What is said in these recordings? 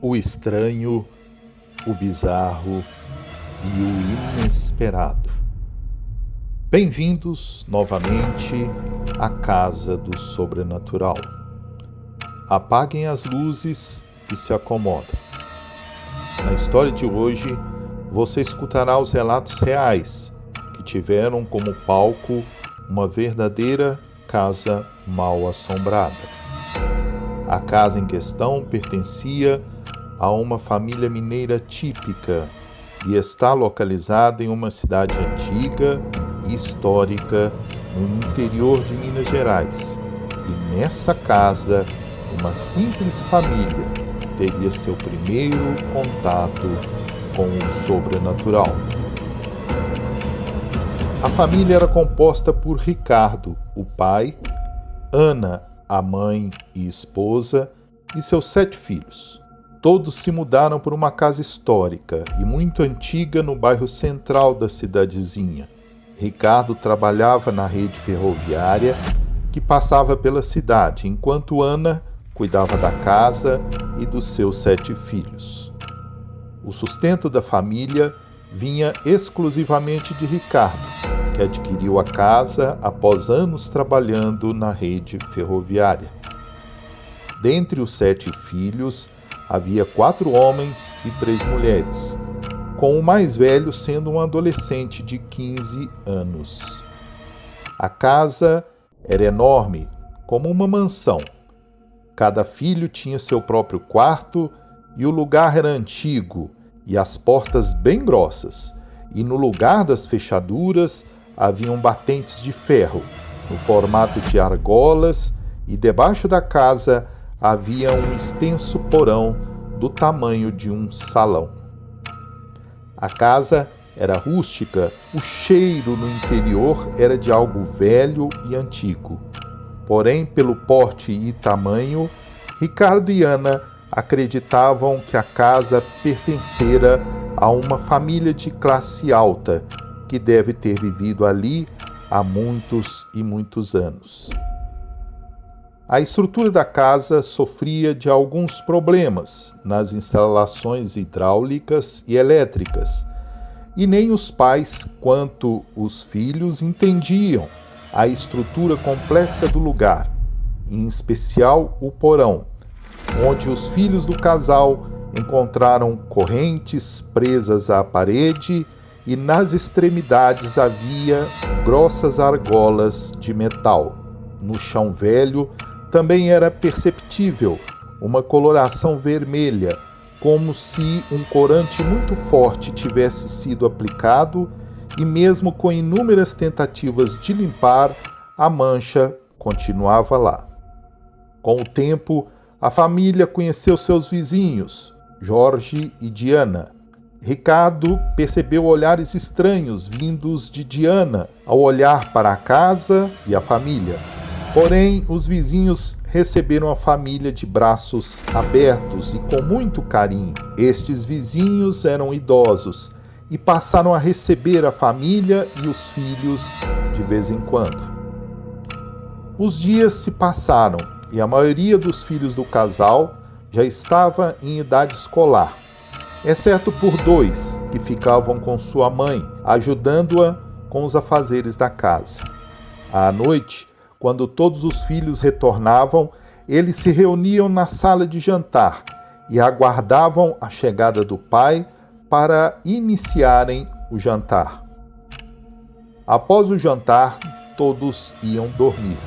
O estranho, o bizarro e o inesperado. Bem-vindos novamente à Casa do Sobrenatural. Apaguem as luzes e se acomodem. Na história de hoje, você escutará os relatos reais que tiveram como palco uma verdadeira casa mal assombrada. A casa em questão pertencia a uma família mineira típica e está localizada em uma cidade antiga e histórica no interior de Minas Gerais. E nessa casa, uma simples família teria seu primeiro contato com o sobrenatural. A família era composta por Ricardo, o pai, Ana, a mãe e esposa, e seus 7 filhos. Todos se mudaram para uma casa histórica e muito antiga no bairro central da cidadezinha. Ricardo trabalhava na rede ferroviária que passava pela cidade, enquanto Ana cuidava da casa e dos seus 7 filhos. O sustento da família vinha exclusivamente de Ricardo, que adquiriu a casa após anos trabalhando na rede ferroviária. Dentre os 7 filhos, havia 4 homens e 3 mulheres, com o mais velho sendo um adolescente de 15 anos. A casa era enorme, como uma mansão. Cada filho tinha seu próprio quarto e o lugar era antigo e as portas bem grossas, e no lugar das fechaduras haviam batentes de ferro, no formato de argolas, e debaixo da casa havia um extenso porão do tamanho de um salão. A casa era rústica, o cheiro no interior era de algo velho e antigo. Porém, pelo porte e tamanho, Ricardo e Ana acreditavam que a casa pertencera a uma família de classe alta, que deve ter vivido ali há muitos e muitos anos. A estrutura da casa sofria de alguns problemas nas instalações hidráulicas e elétricas, e nem os pais quanto os filhos entendiam a estrutura complexa do lugar, em especial o porão, onde os filhos do casal encontraram correntes presas à parede e nas extremidades havia grossas argolas de metal. No chão velho também era perceptível uma coloração vermelha, como se um corante muito forte tivesse sido aplicado, e mesmo com inúmeras tentativas de limpar, a mancha continuava lá. Com o tempo, a família conheceu seus vizinhos, Jorge e Diana. Ricardo percebeu olhares estranhos vindos de Diana ao olhar para a casa e a família. Porém, os vizinhos receberam a família de braços abertos e com muito carinho. Estes vizinhos eram idosos e passaram a receber a família e os filhos de vez em quando. Os dias se passaram e a maioria dos filhos do casal já estava em idade escolar, exceto por 2 que ficavam com sua mãe, ajudando-a com os afazeres da casa. À noite, quando todos os filhos retornavam, eles se reuniam na sala de jantar e aguardavam a chegada do pai para iniciarem o jantar. Após o jantar, todos iam dormir.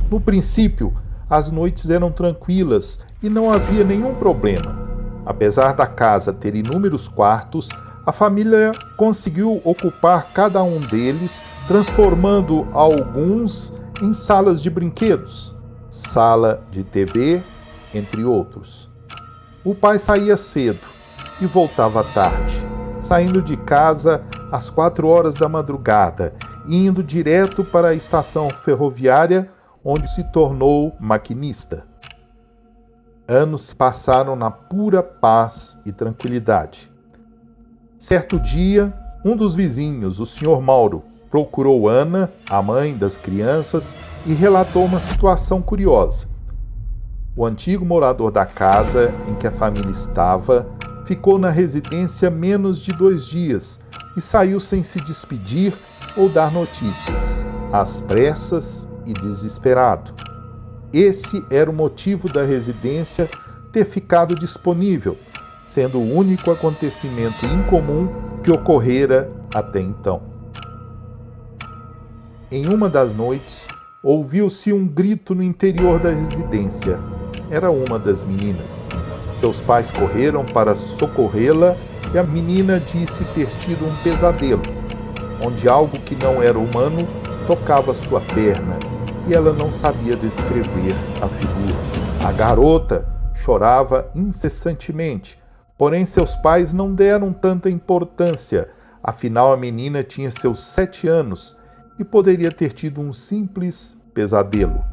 No princípio, as noites eram tranquilas e não havia nenhum problema. Apesar da casa ter inúmeros quartos, a família conseguiu ocupar cada um deles, transformando alguns em salas de brinquedos, sala de TV, entre outros. O pai saía cedo e voltava tarde, saindo de casa às 4 horas da madrugada e indo direto para a estação ferroviária, onde se tornou maquinista. Anos se passaram na pura paz e tranquilidade. Certo dia, um dos vizinhos, o Sr. Mauro, procurou Ana, a mãe das crianças, e relatou uma situação curiosa. O antigo morador da casa em que a família estava ficou na residência menos de 2 dias e saiu sem se despedir ou dar notícias, às pressas e desesperado. Esse era o motivo da residência ter ficado disponível, sendo o único acontecimento incomum que ocorrera até então. Em uma das noites, ouviu-se um grito no interior da residência. Era uma das meninas. Seus pais correram para socorrê-la e a menina disse ter tido um pesadelo, onde algo que não era humano tocava sua perna e ela não sabia descrever a figura. A garota chorava incessantemente, porém seus pais não deram tanta importância, afinal a menina tinha seus 7 anos e poderia ter tido um simples pesadelo.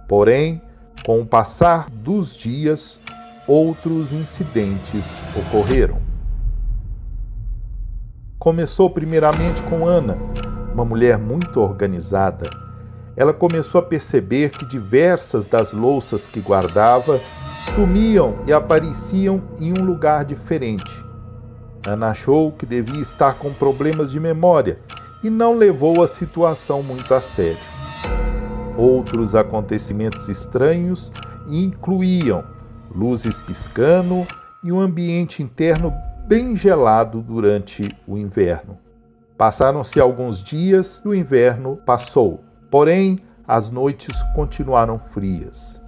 Porém, com o passar dos dias, outros incidentes ocorreram. Começou primeiramente com Ana, uma mulher muito organizada. Ela começou a perceber que diversas das louças que guardava sumiam e apareciam em um lugar diferente. Ana achou que devia estar com problemas de memória e não levou a situação muito a sério. Outros acontecimentos estranhos incluíam luzes piscando e um ambiente interno bem gelado durante o inverno. Passaram-se alguns dias e o inverno passou, porém as noites continuaram frias.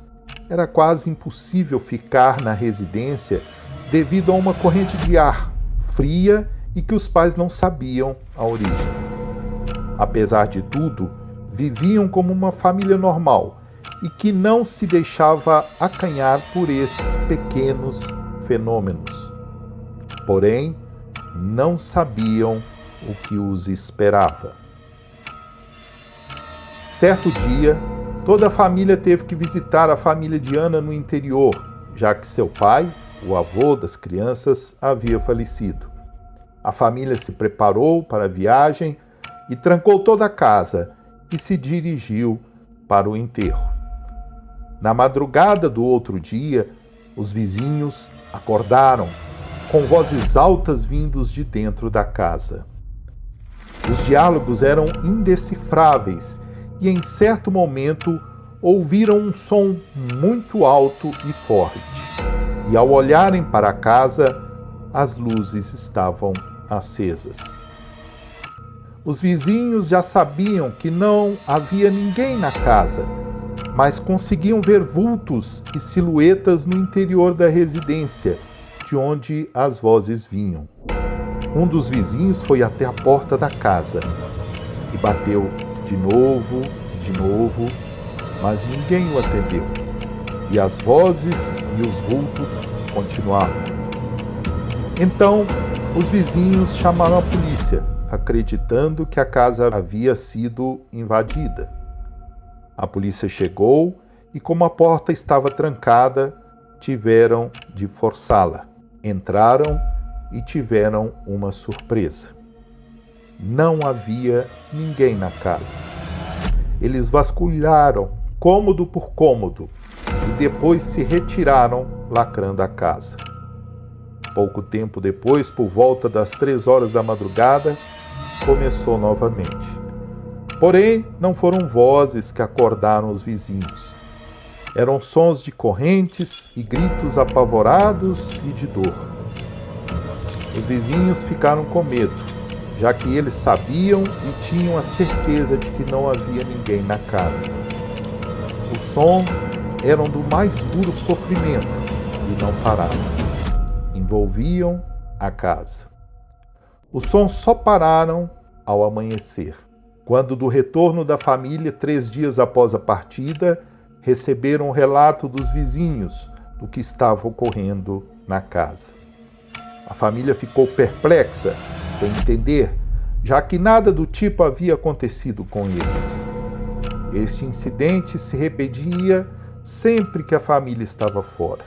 Era quase impossível ficar na residência devido a uma corrente de ar fria e que os pais não sabiam a origem. Apesar de tudo, viviam como uma família normal e que não se deixava acanhar por esses pequenos fenômenos. Porém, não sabiam o que os esperava. Certo dia, toda a família teve que visitar a família de Ana no interior, já que seu pai, o avô das crianças, havia falecido. A família se preparou para a viagem e trancou toda a casa e se dirigiu para o enterro. Na madrugada do outro dia, os vizinhos acordaram com vozes altas vindos de dentro da casa. Os diálogos eram indecifráveis e, em certo momento, ouviram um som muito alto e forte. E, ao olharem para a casa, as luzes estavam acesas. Os vizinhos já sabiam que não havia ninguém na casa, mas conseguiam ver vultos e silhuetas no interior da residência, de onde as vozes vinham. Um dos vizinhos foi até a porta da casa e bateu de novo, mas ninguém o atendeu. E as vozes e os vultos continuavam. Então, os vizinhos chamaram a polícia, acreditando que a casa havia sido invadida. A polícia chegou e, como a porta estava trancada, tiveram de forçá-la. Entraram e tiveram uma surpresa. Não havia ninguém na casa. Eles vasculharam cômodo por cômodo e depois se retiraram, lacrando a casa. Pouco tempo depois, por volta das 3 horas da madrugada, começou novamente. Porém, não foram vozes que acordaram os vizinhos. Eram sons de correntes e gritos apavorados e de dor. Os vizinhos ficaram com medo, já que eles sabiam e tinham a certeza de que não havia ninguém na casa. Os sons eram do mais duro sofrimento e não paravam. Envolviam a casa. Os sons só pararam ao amanhecer, quando, do retorno da família 3 dias após a partida, receberam um relato dos vizinhos do que estava ocorrendo na casa. A família ficou perplexa, sem entender, já que nada do tipo havia acontecido com eles. Este incidente se repetia sempre que a família estava fora.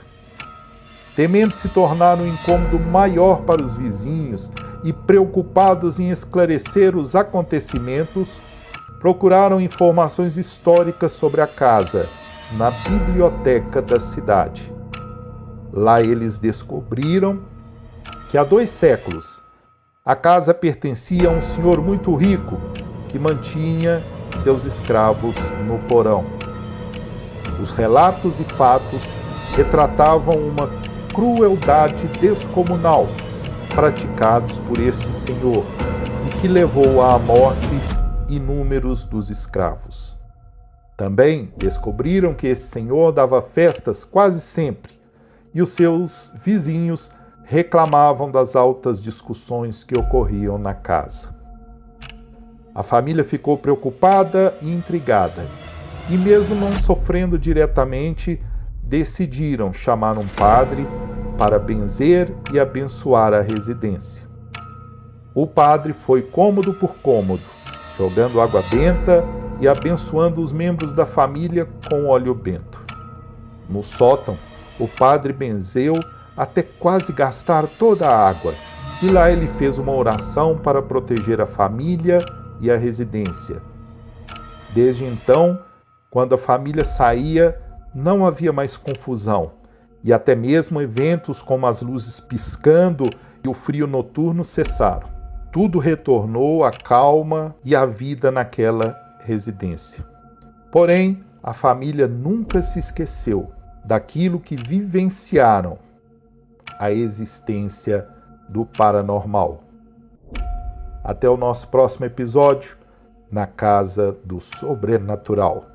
Temendo se tornar um incômodo maior para os vizinhos e preocupados em esclarecer os acontecimentos, procuraram informações históricas sobre a casa na biblioteca da cidade. Lá eles descobriram que há 2 séculos a casa pertencia a um senhor muito rico que mantinha seus escravos no porão. Os relatos e fatos retratavam uma crueldade descomunal praticados por este senhor e que levou à morte inúmeros dos escravos. Também descobriram que esse senhor dava festas quase sempre e os seus vizinhos reclamavam das altas discussões que ocorriam na casa. A família ficou preocupada e intrigada, e mesmo não sofrendo diretamente, decidiram chamar um padre para benzer e abençoar a residência. O padre foi cômodo por cômodo, jogando água benta e abençoando os membros da família com óleo bento. No sótão, o padre benzeu até quase gastar toda a água, e lá ele fez uma oração para proteger a família e a residência. Desde então, quando a família saía, não havia mais confusão, e até mesmo eventos como as luzes piscando e o frio noturno cessaram. Tudo retornou à calma e à vida naquela residência. Porém, a família nunca se esqueceu daquilo que vivenciaram, a existência do paranormal. Até o nosso próximo episódio, na Casa do Sobrenatural.